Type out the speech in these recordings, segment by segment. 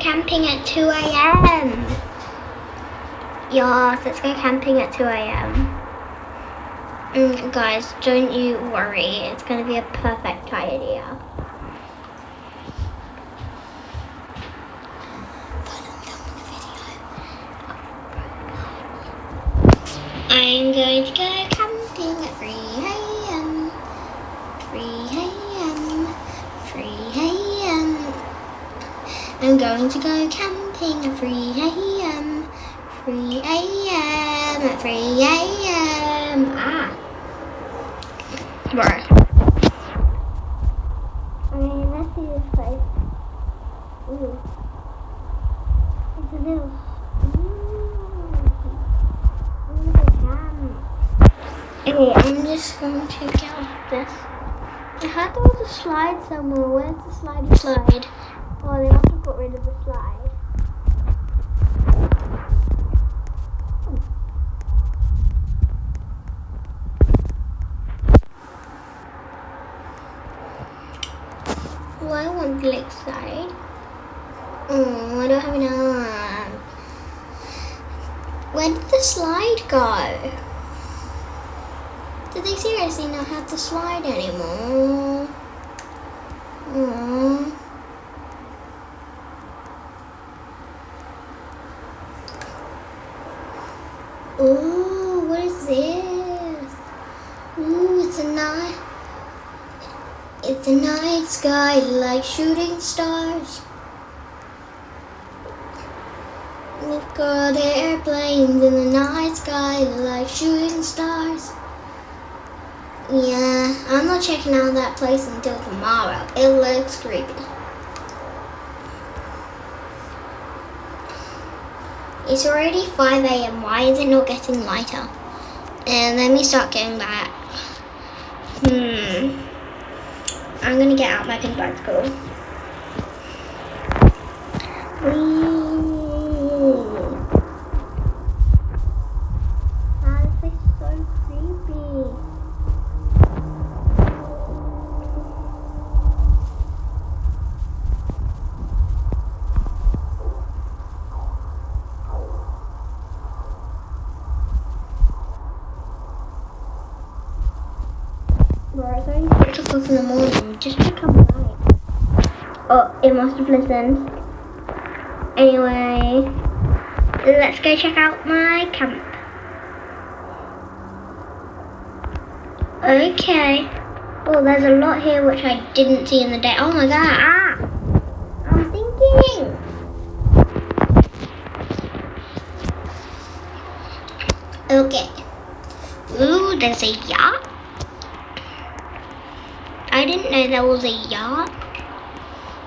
camping at 2 a.m. Yes, let's go camping at 2 a.m. Guys, don't you worry. It's going to be a perfect idea. I'm going to go camping at 3 a.m. 3 a.m. 3 a.m. I'm going to go camping at 3 a.m. 3 a.m. at 3 a.m. Right. Let's see this place. Ooh. It's a little... Okay, I'm just going to get off this. I heard there was a slide somewhere. Where's the slide? Oh, they must have got rid of the slide. Oh, I want the lake slide. Oh, I don't have enough. Where did the slide go? Did they seriously not have the slide anymore? Aww. Ooh, what is this? Ooh, it's a night sky like shooting stars. We've got airplanes in the night sky like shooting stars. Yeah, I'm not checking out that place until tomorrow. It looks creepy. It's already 5 a.m. Why is it not getting lighter? And let me start getting back. I'm gonna get out my pink bicycle. This place is so creepy. It's only 6 o'clock in the morning, just to come back. Oh, it must have listened. Anyway, let's go check out my camp. Okay. Oh, there's a lot here which I didn't see in the day. Oh my god, I'm thinking. Okay. Ooh, there's a yacht. I didn't know there was a yacht.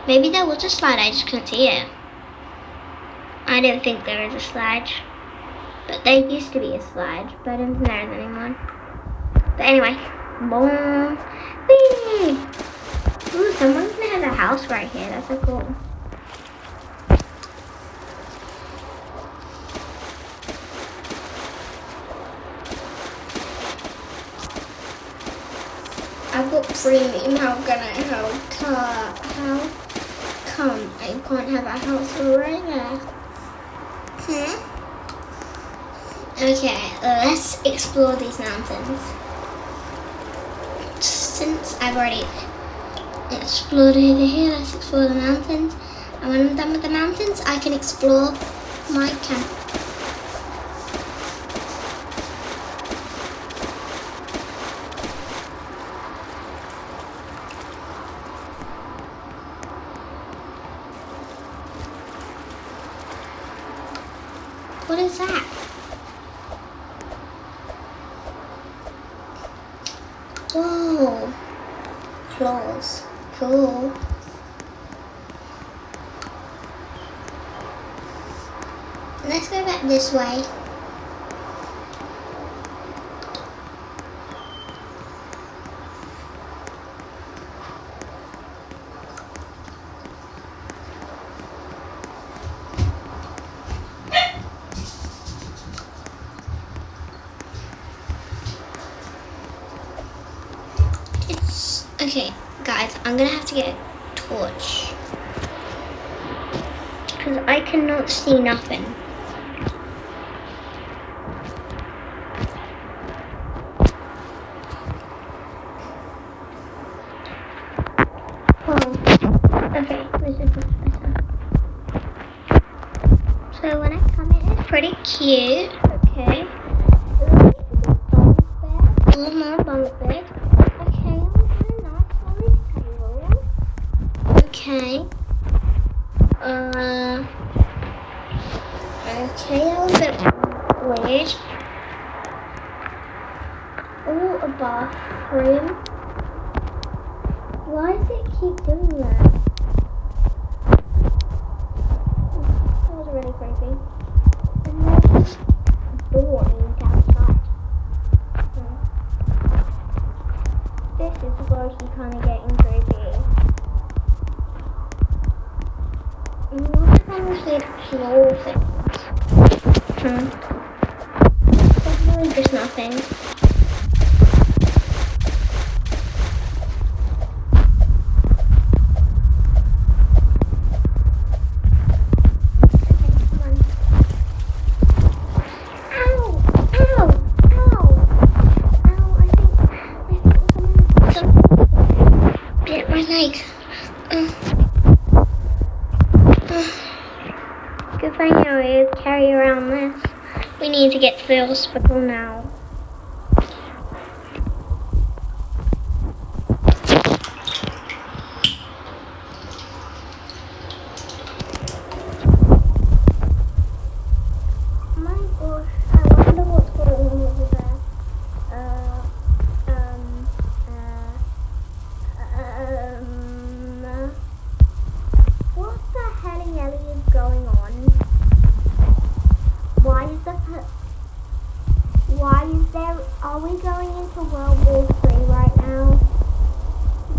Maybe there was a slide, I just couldn't see it. I don't think there is a slide. But there used to be a slide, but I don't think there is anymore. But anyway, boom. Whee! Ooh, someone's gonna have a house right here. That's so cool. I've got premium. How come I can't have a house right there? Okay, let's explore these mountains. Since I've already explored over here, let's explore the mountains. And when I'm done with the mountains, I can explore my camp. What is that? Whoa. Claws. Cool. Let's go back this way. Okay, guys, I'm gonna have to get a torch. because I cannot see nothing. Oh, okay, this is much better. So when I come in, it's pretty cute. Okay. A little more bunk bed. Okay, I'm gonna nice solid table. Okay. Okay, that was a bit weird. Oh, a bathroom. Why does it keep doing that? That was really creepy. And there's a door outside. This is low-key kind of getting creepy. What if I was to explore things? Definitely just nothing. Good thing I always carry around this. We need to get to the hospital now. Oh my gosh, I wonder what's going on over there. What the hell is going on? Are we going into World War III right now?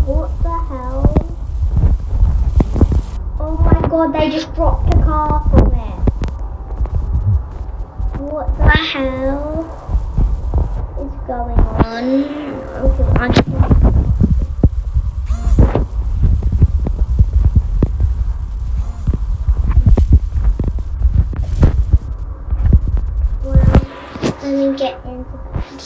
What the hell? Oh my god, they just dropped a car from it. What the hell is going on? Okay, I just let me get into bed.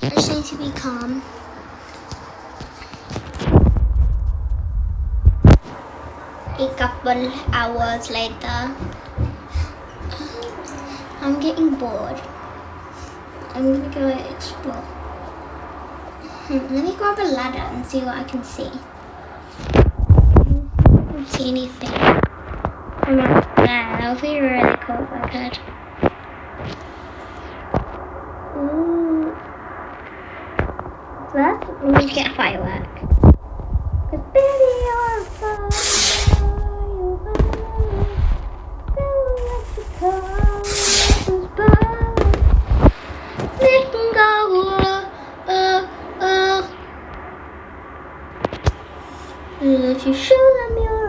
I just need to be calm. A couple hours later, I'm getting bored. I'm gonna go explore. Let me grab a ladder and see what I can see. See anything from up there. That would be really cool if I could. Ooh. First, we need to get a firework. Cause baby, you're a firework. Let the colors burn. Let them go. Let you show them your.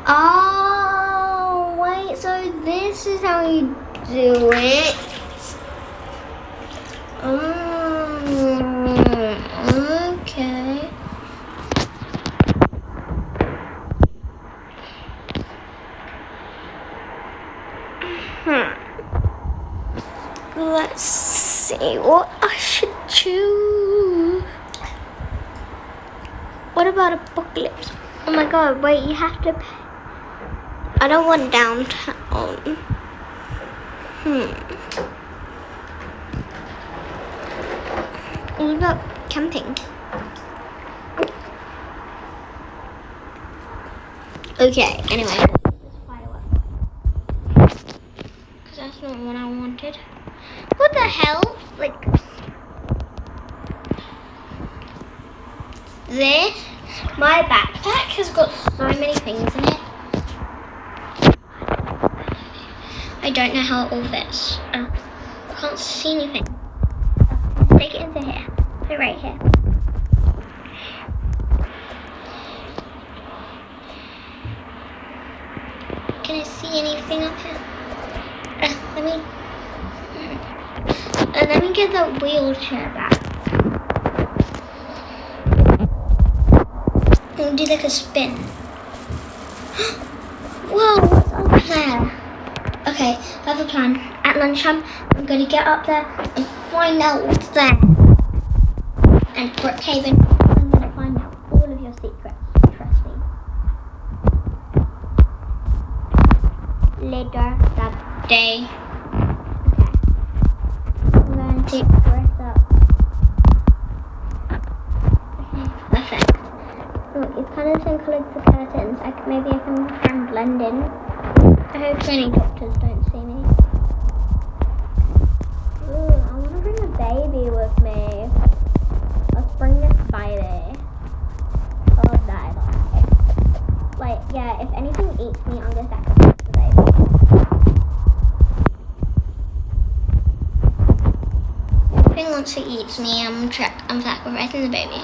Oh, wait, so this is how you do it. Okay. Let's see what I should choose. What about apocalypse? Oh my god, wait, you have to pay. I don't want downtown. What about camping? Okay, anyway. Because that's not what I wanted. What the hell? Like, this, my backpack has got so many things in it. I don't know how it all fits. I can't see anything. Take it into here. Put it right here. Can I see anything up here? Let me. And let me get the wheelchair back. We'll do like a spin. Whoa, what's up there? Okay, I have a plan. At lunchtime, I'm going to get up there and find out what's there. And Brookhaven, I'm going to find out all of your secrets. Trust me. Later that day. Okay. I'm going to dress up. Okay, perfect. Oh, it's kind of the same colour as the curtains. Maybe I can try and blend in. I hope any doctors don't see me. Ooh, I want to bring a baby with me. Let's bring this baby. Oh, die. Like, yeah, if anything eats me, I'm going to sacrifice the baby. If anything wants to eat me, I'm sacrificing the baby.